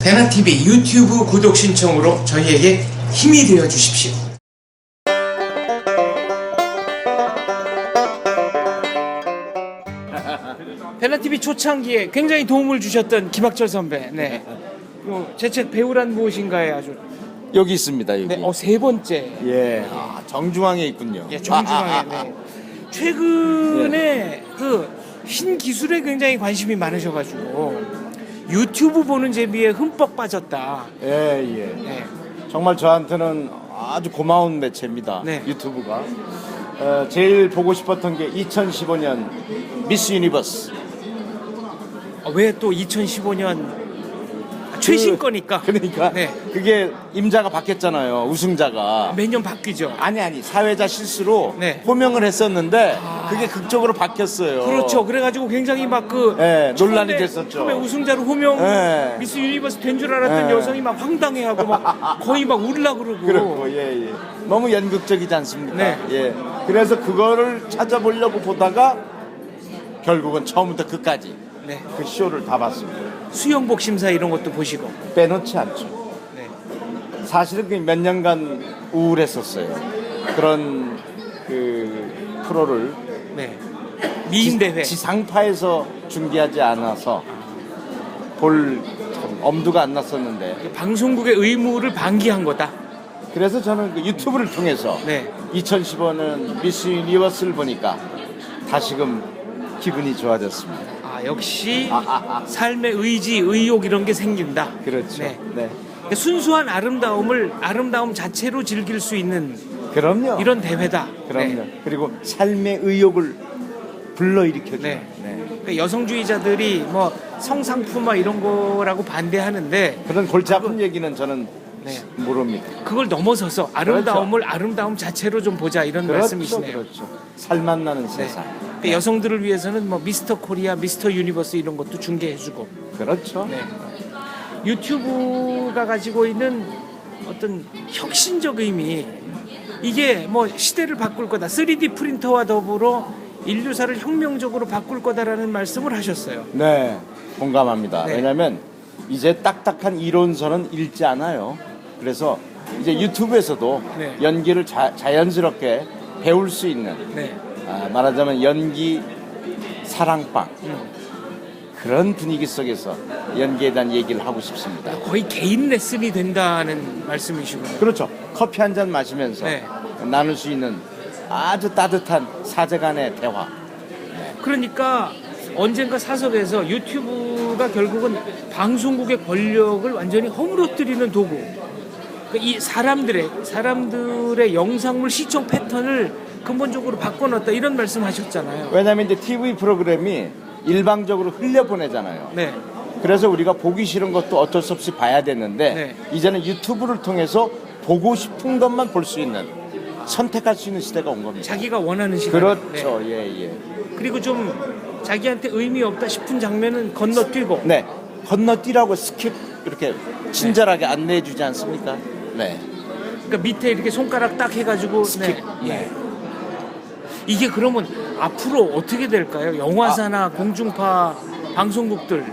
배나TV 유튜브 구독 신청으로 저희에게 힘이 되어 주십시오. 배나TV 초창기에 굉장히 도움을 주셨던 김학철 선배. 네. 제 책 배우란 무엇인가에 아주 여기 있습니다. 여기. 네, 세 번째. 예. 정중앙에 있군요. 예, 정중앙에. 네. 최근에 그 신기술에 굉장히 관심이 많으셔가지고 유튜브 보는 재미에 흠뻑 빠졌다. 예, 예. 네. 정말 저한테는 아주 고마운 매체입니다. 네. 유튜브가. 제일 보고 싶었던 게 2015년 미스 유니버스. 왜 또 2015년 최신 거니까. 그러니까 네. 그게 임자가 바뀌었잖아요. 우승자가. 매년 바뀌죠. 아니 사회자 실수로 네. 호명을 했었는데 그게 극적으로 바뀌었어요. 그렇죠. 그래가지고 굉장히 막 네, 논란이 됐었죠. 처음에 우승자로 호명 네. 미스 유니버스 된 줄 알았던 네. 여성이 막 황당해하고 막 거의 막 울라 그러고. 그렇고 예. 너무 연극적이지 않습니까? 네. 예. 그래서 그거를 찾아보려고 보다가 결국은 처음부터 끝까지 네. 그 쇼를 다 봤습니다. 수영복 심사 이런 것도 보시고. 빼놓지 않죠. 네. 사실은 몇 년간 우울했었어요. 그런 그 프로를 네. 미인 대회. 지상파에서 중계하지 않아서 볼 참 엄두가 안 났었는데 방송국의 의무를 방기한 거다. 그래서 저는 그 유튜브를 통해서 네. 2015년 미스 유니버스를 보니까 다시금 기분이 좋아졌습니다. 역시 삶의 의지, 의욕 이런 게 생긴다. 그렇죠. 네. 네. 순수한 아름다움 자체로 즐길 수 있는 그럼요. 이런 대회다. 그럼요. 네. 그리고 삶의 의욕을 불러일으켜줘요. 네. 네. 그러니까 여성주의자들이 뭐 성상품화 이런 거라고 반대하는데 그런 골치 아픈 얘기는 저는 네. 모릅니다. 그걸 넘어서서 아름다움을 아름다움 자체로 좀 보자 이런 말씀이시네요. 그렇죠. 살맛 나는 세상. 그러니까 여성들을 위해서는 뭐 미스터 코리아, 미스터 유니버스 이런 것도 중계해주고. 그렇죠. 네. 유튜브가 가지고 있는 어떤 혁신적 의미, 이게 뭐 시대를 바꿀 거다. 3D 프린터와 더불어 인류사를 혁명적으로 바꿀 거다라는 말씀을 하셨어요. 네, 공감합니다. 네. 왜냐하면 이제 딱딱한 이론서는 읽지 않아요. 그래서 이제 유튜브에서도 네. 연기를 자연스럽게 배울 수 있는 네. 말하자면 연기 사랑방 그런 분위기 속에서 연기에 대한 얘기를 하고 싶습니다. 거의 개인 레슨이 된다는 말씀이시군요. 그렇죠. 커피 한 잔 마시면서 네. 나눌 수 있는 아주 따뜻한 사제간의 대화. 그러니까 언젠가 사석에서 유튜브가 결국은 방송국의 권력을 완전히 허물어뜨리는 도구. 그러니까 이 사람들의 영상물 시청 패턴을 근본적으로 바꿔놨다 이런 말씀하셨잖아요. 왜냐하면 이제 TV 프로그램이 일방적으로 흘려보내잖아요. 네. 그래서 우리가 보기 싫은 것도 어쩔 수 없이 봐야 됐는데 네. 이제는 유튜브를 통해서 보고 싶은 것만 볼 수 있는 선택할 수 있는 시대가 온 겁니다. 자기가 원하는 시간. 그렇죠. 예. 그리고 좀 자기한테 의미 없다 싶은 장면은 건너뛰고. 네. 건너뛰라고 스킵 이렇게 친절하게 안내해 주지 않습니까? 네. 그러니까 밑에 이렇게 손가락 딱 해가지고. 스킵. 네. 이게 그러면 앞으로 어떻게 될까요? 영화사나 공중파 방송국들.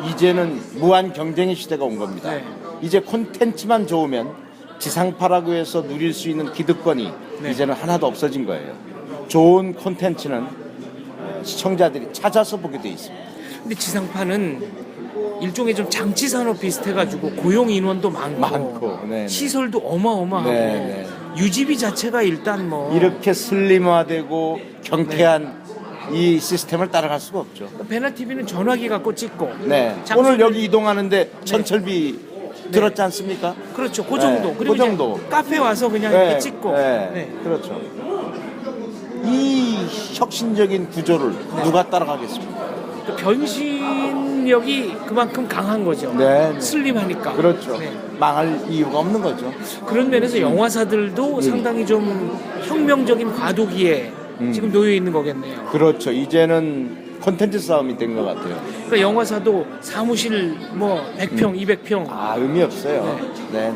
이제는 무한 경쟁의 시대가 온 겁니다. 네. 이제 콘텐츠만 좋으면 지상파라고 해서 누릴 수 있는 기득권이 네. 이제는 하나도 없어진 거예요. 좋은 콘텐츠는 시청자들이 찾아서 보게 돼 있습니다. 근데 지상파는 일종의 좀 장치 산업 비슷해가지고 고용 인원도 많고 네네. 시설도 어마어마하고 네네. 유지비 자체가 일단 뭐 이렇게 슬림화되고 경쾌한 이 시스템을 따라갈 수가 없죠. 배나TV는 전화기 갖고 찍고. 네. 장소를- 오늘 여기 이동하는데 전철비 들었지 않습니까? 그렇죠. 그 정도. 네, 그리고 그 정도. 이제 카페 와서 그냥 이렇게 찍고. 네. 그렇죠. 이 혁신적인 구조를 누가 따라가겠습니까? 그 변신력이 그만큼 강한 거죠. 네. 슬림하니까. 그렇죠. 네. 망할 이유가 없는 거죠. 그런 면에서 영화사들도 상당히 좀 혁명적인 과도기에 지금 놓여 있는 거겠네요. 그렇죠. 이제는 콘텐츠 싸움이 된 것 같아요. 그러니까 영화사도 사무실 뭐 100평, 200평. 의미 없어요. 네.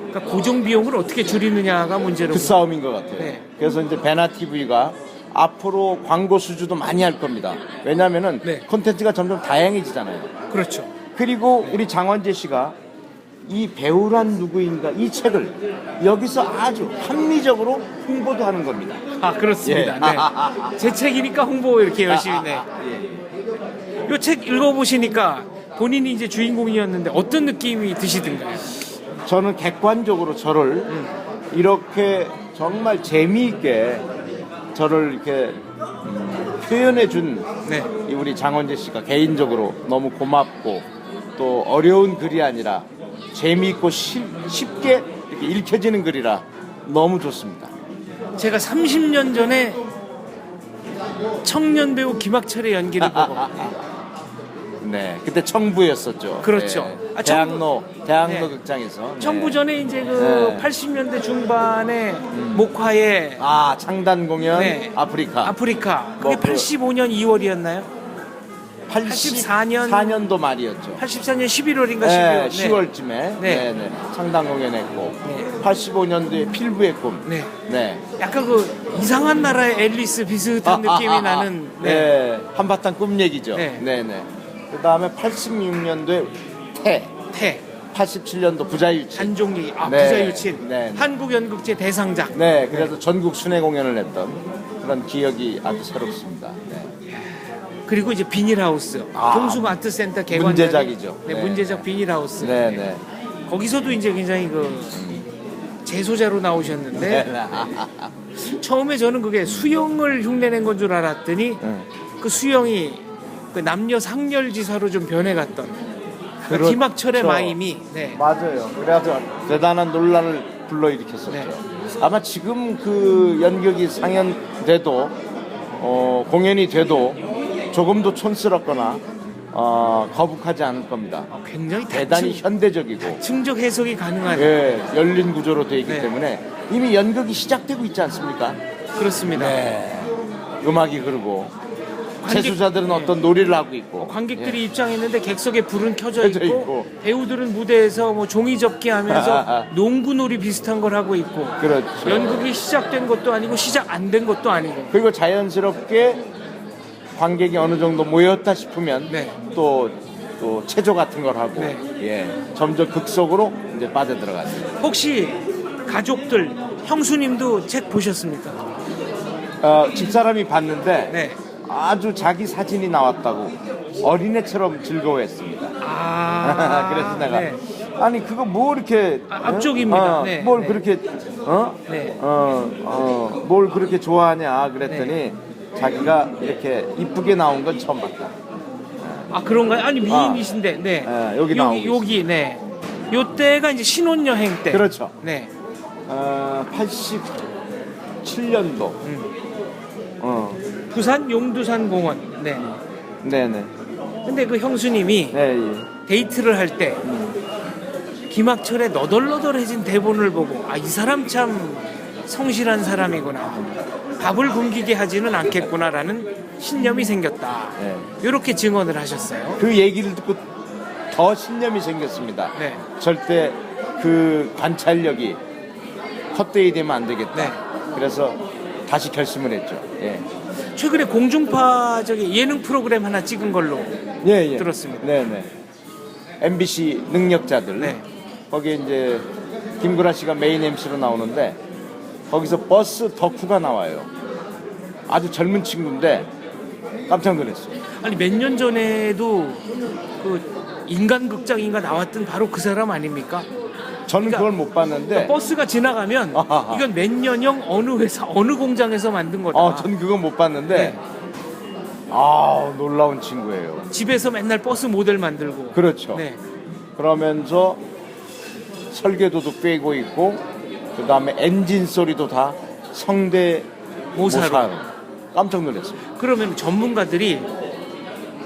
그러니까 고정 비용을 어떻게 줄이느냐가 문제로. 그 싸움인 것 같아요. 네. 그래서 이제 배나TV가 앞으로 광고 수주도 많이 할 겁니다. 왜냐하면은 네. 콘텐츠가 점점 다양해지잖아요. 그렇죠. 그리고 우리 장원재 씨가 이 배우란 누구인가 이 책을 여기서 아주 합리적으로 홍보도 하는 겁니다. 아, 그렇습니다. 네. 제 책이니까 홍보 이렇게 열심히. 네. 이 책 읽어보시니까 본인이 이제 주인공이었는데 어떤 느낌이 드시던가요? 저는 객관적으로 저를 이렇게 정말 재미있게 저를 이렇게 표현해 준 네. 이 우리 장원재 씨가 개인적으로 너무 고맙고 또 어려운 글이 아니라 재미있고 쉽게 이렇게 읽혀지는 글이라 너무 좋습니다. 제가 30년 전에 청년 배우 김학철의 연기를 보고 네, 그때 청부였었죠. 그렇죠. 네. 아, 대학로 네. 극장에서. 청부 네. 전에 이제 그 네. 80년대 중반에 목화에 아, 창단 공연 네. 아프리카. 아프리카. 뭐 그게 85년 2월이었나요? 84년도 말이었죠. 84년 11월인가 12월. 네, 10월쯤에 네. 네. 네. 창단 공연했고 네. 85년도에 필부의 꿈. 네. 네. 약간 그 이상한 나라의 앨리스 비슷한 느낌이 나는. 네. 네. 한바탕 꿈 얘기죠. 네. 네, 네. 그다음에 86년도에 태. 87년도 부자유치. 한종리, 네. 부자유친, 네. 한국연극제 대상작. 네, 그래서 전국 순회 공연을 했던 그런 기억이 아주 새롭습니다. 네. 그리고 이제 비닐하우스, 아, 동숭아트센터 개관. 문제작이죠. 네, 네. 문제작 비닐하우스. 네, 네. 거기서도 이제 굉장히 그 재소자로 나오셨는데 네. 처음에 저는 그게 수영을 흉내낸 건 줄 알았더니 그 수영이 그 남녀 상렬지사로 좀 변해갔던 그렇죠. 김학철의 마임이. 네. 맞아요. 그래서 대단한 논란을 불러일으켰었죠. 네. 아마 지금 그 연극이 상연돼도 공연이 돼도 조금도 촌스럽거나 거북하지 않을 겁니다. 굉장히 대단히 현대적이고 충적 해석이 가능한. 예, 열린 구조로 되어 있기 네. 때문에 이미 연극이 시작되고 있지 않습니까? 그렇습니다. 네. 음악이 흐르고 관객- 재수자들은 네. 어떤 놀이를 하고 있고 관객들이 입장했는데 객석에 불은 켜져 켜져 있고, 있고. 배우들은 무대에서 뭐 종이 접기 하면서 농구놀이 비슷한 걸 하고 있고. 그렇죠. 연극이 시작된 것도 아니고 시작 안 된 것도 아니고. 그리고 자연스럽게 관객이 어느 정도 모였다 싶으면 네. 또 체조 같은 걸 하고 네. 예, 점점 극속으로 이제 빠져들어가죠. 혹시 가족들, 형수님도 책 보셨습니까? 집사람이 봤는데 네. 아주 자기 사진이 나왔다고 어린애처럼 즐거워했습니다. 아, 그래서 내가 네. 아니 그거 뭐 이렇게 앞쪽입니다. 네, 뭘 네. 그렇게 네. 뭘 그렇게 좋아하냐 그랬더니 자기가 이렇게 이쁘게 나온 건 처음 봤다. 아, 그런가요? 아니, 미인이신데. 네. 여기 나오고 여기, 네. 요때가 이제 신혼여행 때. 그렇죠. 네. 87년도. 부산 용두산 공원. 네. 네네. 근데 그 형수님이 네, 예. 데이트를 할 때 김학철의 너덜너덜해진 대본을 보고 이 사람 참 성실한 사람이구나. 밥을 굶기게 하지는 않겠구나라는 신념이 생겼다. 네. 이렇게 증언을 하셨어요. 그 얘기를 듣고 더 신념이 생겼습니다. 네. 절대 그 관찰력이 헛되이 되면 안 되겠다. 네. 그래서 다시 결심을 했죠. 예. 최근에 공중파 예능 프로그램 하나 찍은 걸로 예, 예. 들었습니다. 네네. MBC 능력자들. 네. 거기에 이제 김구라 씨가 메인 MC로 나오는데 거기서 버스 덕후가 나와요. 아주 젊은 친구인데 깜짝 놀랐어요. 아니 몇 년 전에도 그 인간극장인가 나왔던 바로 그 사람 아닙니까? 저는 그러니까 그걸 못 봤는데 버스가 지나가면 아하하. 이건 몇 년형 어느 회사 어느 공장에서 만든 거다. 전 그건 못 봤는데 네. 놀라운 친구예요. 집에서 맨날 버스 모델 만들고. 그렇죠. 네. 그러면서 설계도도 꿰고 있고 그 다음에 엔진 소리도 다 성대 모사로. 깜짝 놀랐습니다. 그러면 전문가들이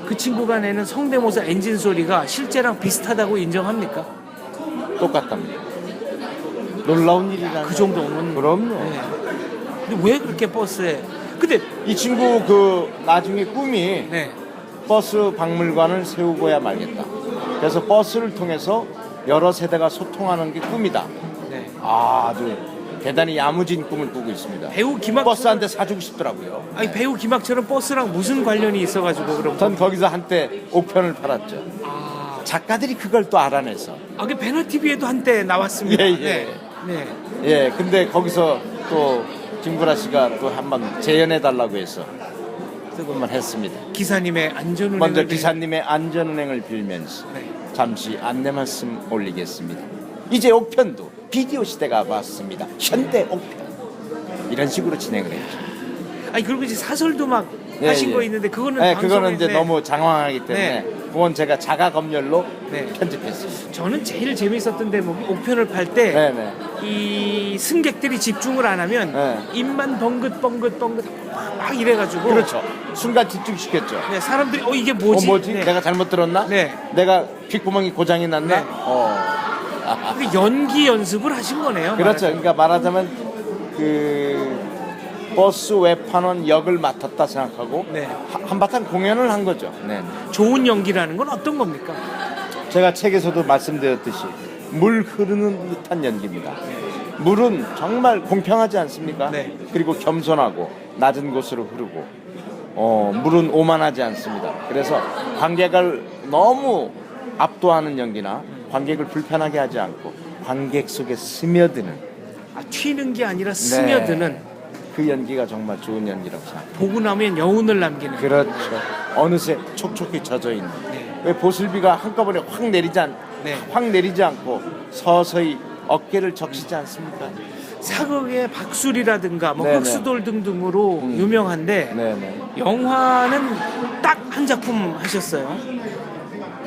그 친구가 내는 성대모사 엔진 소리가 실제랑 비슷하다고 인정합니까? 똑같답니다. 놀라운 일이라는 그 정도면. 그럼요. 네. 근데 왜 그렇게 버스에? 근데 이 친구 그 나중에 꿈이 네. 버스 박물관을 세우고야 말겠다. 그래서 버스를 통해서 여러 세대가 소통하는 게 꿈이다. 네. 아주 대단히 야무진 꿈을 꾸고 있습니다. 배우 김학철. 버스 한 대 사주고 싶더라고요. 아니 배우 김학철은 버스랑 무슨 관련이 있어가지고 그럼? 전 거기서 한때 옥편을 팔았죠. 작가들이 그걸 또 알아내서 아, 그 배너 TV에도 한때 나왔습니다. 예, 예. 네. 네. 예, 근데 거기서 또 김구라 씨가 또 한번 재연해 달라고 해서 뜨끔만 했습니다. 기사님의 안전운행을 먼저 기사님의 안전운행을 빌면서 네. 잠시 안내 말씀 올리겠습니다. 이제 옥편도 비디오 시대가 왔습니다. 현대 옥편 이런 식으로 진행을 했죠. 아니 그리고 이제 사설도 막 예, 하신 예. 거 있는데 그거는 네, 방송에 그거는 이제 네. 너무 장황하기 때문에 네. 그건 제가 자가 검열로 네. 편집했습니다. 저는 제일 재밌었던 대목이 옥편을 팔 때 네네. 이 승객들이 집중을 안 하면 네. 입만 벙긋벙긋벙긋 막 이래가지고 그렇죠. 순간 집중시켰죠. 네, 사람들이 이게 뭐지? 뭐지? 네. 내가 잘못 들었나? 네. 내가 귓구멍이 고장이 났나? 네. 아, 연기 연습을 하신 거네요. 그렇죠. 말하자면. 그러니까 말하자면 그 버스 외판원 역을 맡았다 생각하고 네. 한바탕 공연을 한 거죠. 네. 좋은 연기라는 건 어떤 겁니까? 제가 책에서도 말씀드렸듯이 물 흐르는 듯한 연기입니다. 물은 정말 공평하지 않습니까? 네. 그리고 겸손하고 낮은 곳으로 흐르고 물은 오만하지 않습니다. 그래서 관객을 너무 압도하는 연기나 관객을 불편하게 하지 않고 관객 속에 스며드는 아, 튀는 게 아니라 스며드는 그 연기가 정말 좋은 연기라고 생각합니다. 보고 나면 여운을 남기는. 그렇죠. 어느새 촉촉히 젖어 있는. 네. 왜 보슬비가 한꺼번에 확 네. 내리지 않고 서서히 어깨를 적시지 않습니까? 사극의 박술이라든가 뭐 네네. 흑수돌 등등으로 유명한데 네네. 영화는 딱 한 작품 하셨어요.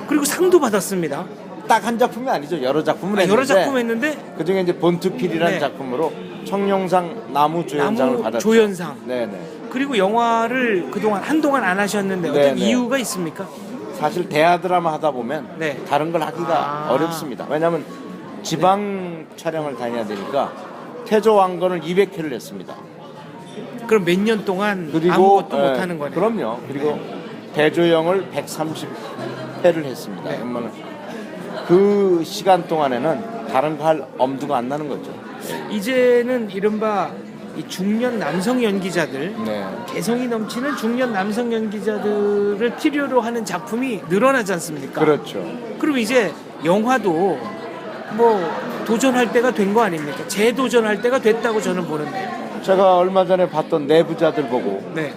그리고 상도 받았습니다. 딱 한 작품이 아니죠. 여러 작품을 했는데 여러 작품 했는데 그 중에 이제 본투필이라는 네. 작품으로 청룡상 나무 조연상을 나무 받았죠. 조연상. 네네. 그리고 영화를 그동안 한동안 안 하셨는데 어떤 네네. 이유가 있습니까? 사실 대하 드라마 하다 보면 네. 다른 걸 하기가 아. 어렵습니다. 왜냐하면 지방 촬영을 다녀야 되니까 태조 왕건을 200회를 했습니다. 그럼 몇 년 동안 그리고 아무것도 예, 못 하는 거네요. 그럼요. 그리고 대조영을 130회를 했습니다. 네. 그러면 그 시간 동안에는 다른 거 할 엄두가 안 나는 거죠. 이제는 이른바 이 중년 남성 연기자들 네. 개성이 넘치는 중년 남성 연기자들을 필요로 하는 작품이 늘어나지 않습니까? 그렇죠. 그럼 이제 영화도 뭐 도전할 때가 된 거 아닙니까? 재도전할 때가 됐다고 저는 보는데요. 제가 얼마 전에 봤던 내부자들 보고 네.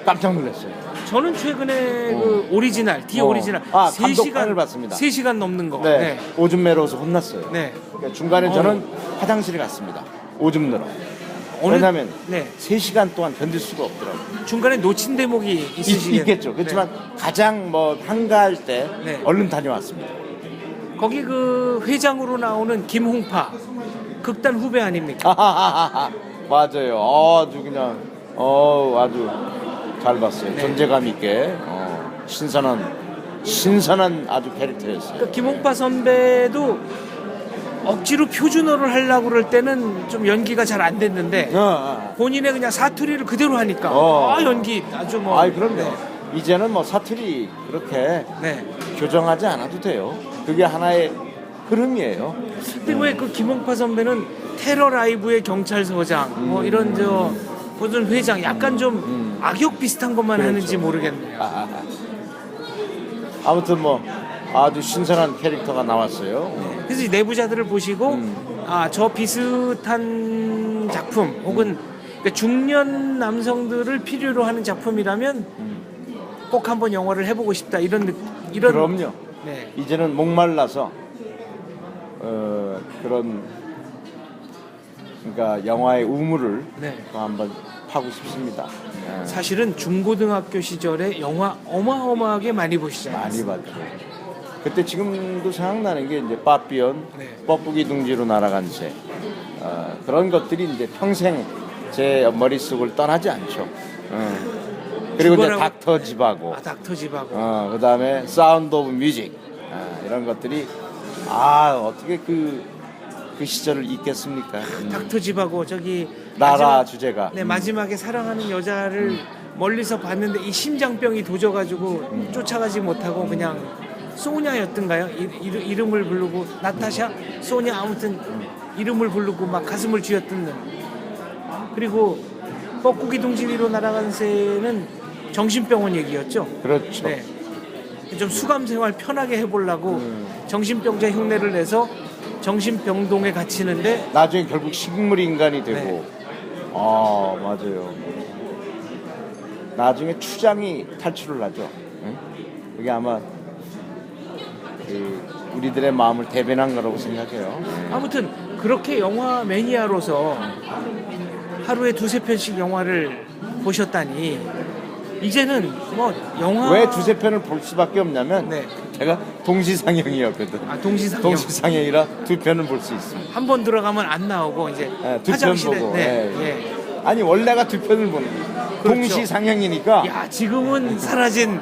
깜짝 놀랐어요. 저는 최근에 그 오리지널, 오리지널 아, 감독판을 봤습니다. 3시간 넘는 거. 네. 네. 오줌 매러워서 혼났어요. 네. 그러니까 중간에 저는 화장실에 갔습니다. 오줌 늘어. 왜냐하면 네. 3시간 동안 견딜 수가 없더라고요. 중간에 놓친 대목이 있으시겠 있겠죠. 그렇지만 가장 뭐 한가할 때 네. 얼른 다녀왔습니다. 거기 그 회장으로 나오는 김홍파 극단 후배 아닙니까? 맞아요. 아주 그냥 아주 잘 봤어요. 네. 존재감 있게 신선한 아주 캐릭터였어요. 그러니까 김홍파 선배도 억지로 표준어를 하려고 그럴 때는 좀 연기가 잘 안 됐는데 본인의 그냥 사투리를 그대로 하니까 연기 아주 뭐. 아이 그럼요. 네. 이제는 뭐 사투리 그렇게 네. 교정하지 않아도 돼요. 그게 하나의 흐름이에요. 근데 왜 그 김홍파 선배는 테러 라이브의 경찰서장 뭐 이런 저 무슨 회장 약간 좀 악역 비슷한 것만 그렇죠. 하는지 모르겠네요. 아무튼 뭐 아주 신선한 캐릭터가 나왔어요. 그래서 이 내부자들을 보시고 저 비슷한 작품 혹은 그러니까 중년 남성들을 필요로 하는 작품이라면 꼭 한번 영화를 해보고 싶다 이런 그럼요. 네. 이제는 목말라서 그런 그러니까 영화의 우물을 네. 또 한번 파고 싶습니다. 네. 사실은 중고등학교 시절에 영화 어마어마하게 많이 보시잖아요. 많이 봤죠. 그때 지금도 생각나는 게 이제 빠삐언, 네. 뻐꾸기 둥지로 날아간 새 그런 것들이 이제 평생 제 머릿속을 떠나지 않죠. 그리고 이제 죽어라고- 닥터 집하고 닥터 집하고 그다음에 사운드 오브 뮤직 이런 것들이 어떻게 그 시절을 잊겠습니까? 닥터 집하고 저기 나라 마지막- 주제가 네, 마지막에 사랑하는 여자를 멀리서 봤는데 이 심장병이 도져가지고 쫓아가지 못하고 그냥 소냐였던가요? 이름을 부르고 나타샤? 소냐 아무튼 이름을 부르고 막 가슴을 쥐어뜯는. 그리고 뻐꾸기 둥지 위로 날아간 새는 정신병원 얘기였죠. 그렇죠. 네. 좀 수감 생활 편하게 해보려고 정신병자 흉내를 내서 정신병동에 갇히는데 나중에 결국 식물 인간이 되고. 네. 아 맞아요. 나중에 추장이 탈출을 하죠. 응? 그게 아마 우리들의 마음을 대변한 거라고 생각해요. 아무튼 그렇게 영화 매니아로서 하루에 두세 편씩 영화를 보셨다니 이제는 뭐 영화 왜 두세 편을 볼 수밖에 없냐면 네. 제가 동시상영이었거든. 아, 동시상영 동시상영이라 두 편은 볼 수 있습니다. 한 번 들어가면 안 나오고 이제 네, 두편 화장실에 보고. 네, 예. 예. 아니 원래가 두 편을 보는 거예요. 그렇죠. 동시상영이니까 야 지금은 사라진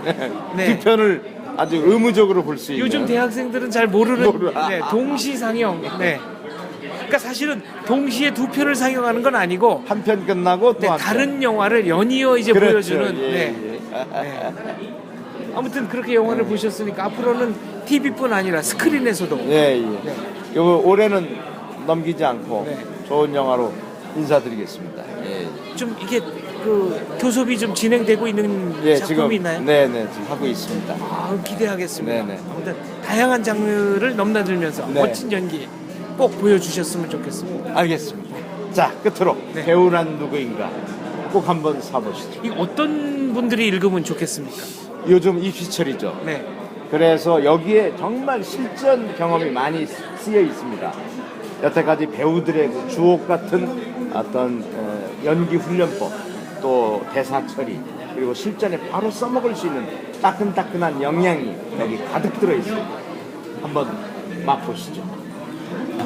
네. 두 편을 아주 의무적으로 볼 수 있는. 요즘 대학생들은 잘 모르는 모르- 네, 동시상영. 네. 그러니까 사실은 동시에 두 편을 상영하는 건 아니고 한 편 끝나고 또 네, 한 다른 영화를 연이어 이제 그렇죠. 보여주는. 예, 네. 예. 네. 아무튼 그렇게 영화를 보셨으니까 앞으로는 TV뿐 아니라 스크린에서도 예, 예. 네. 요거 올해는 넘기지 않고 네. 좋은 영화로 인사드리겠습니다. 예, 좀 이게 그 교섭이 좀 진행되고 있는 예 작품이 지금 있나요? 네네 지금 하고 있습니다. 아, 기대하겠습니다. 네네. 아무튼 다양한 장르를 넘나들면서 네. 멋진 연기 꼭 보여주셨으면 좋겠습니다. 알겠습니다. 자 끝으로 네. 배우란 누구인가 꼭 한번 사보시죠. 이 어떤 분들이 읽으면 좋겠습니까? 요즘 입시철이죠. 네. 그래서 여기에 정말 실전 경험이 많이 쓰여 있습니다. 여태까지 배우들의 그 주옥 같은 어떤 연기 훈련법, 또 대사 처리, 그리고 실전에 바로 써먹을 수 있는 따끈따끈한 영양이 여기 가득 들어 있습니다. 한번 맛보시죠.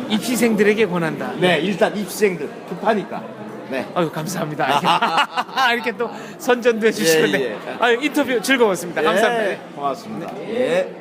입시생들에게 권한다. 네, 일단 입시생들 급하니까. 네. 아유 감사합니다. 이렇게 또 선전도 해주시는데 예, 예. 아유 인터뷰 즐거웠습니다. 감사합니다. 예, 고맙습니다. 예.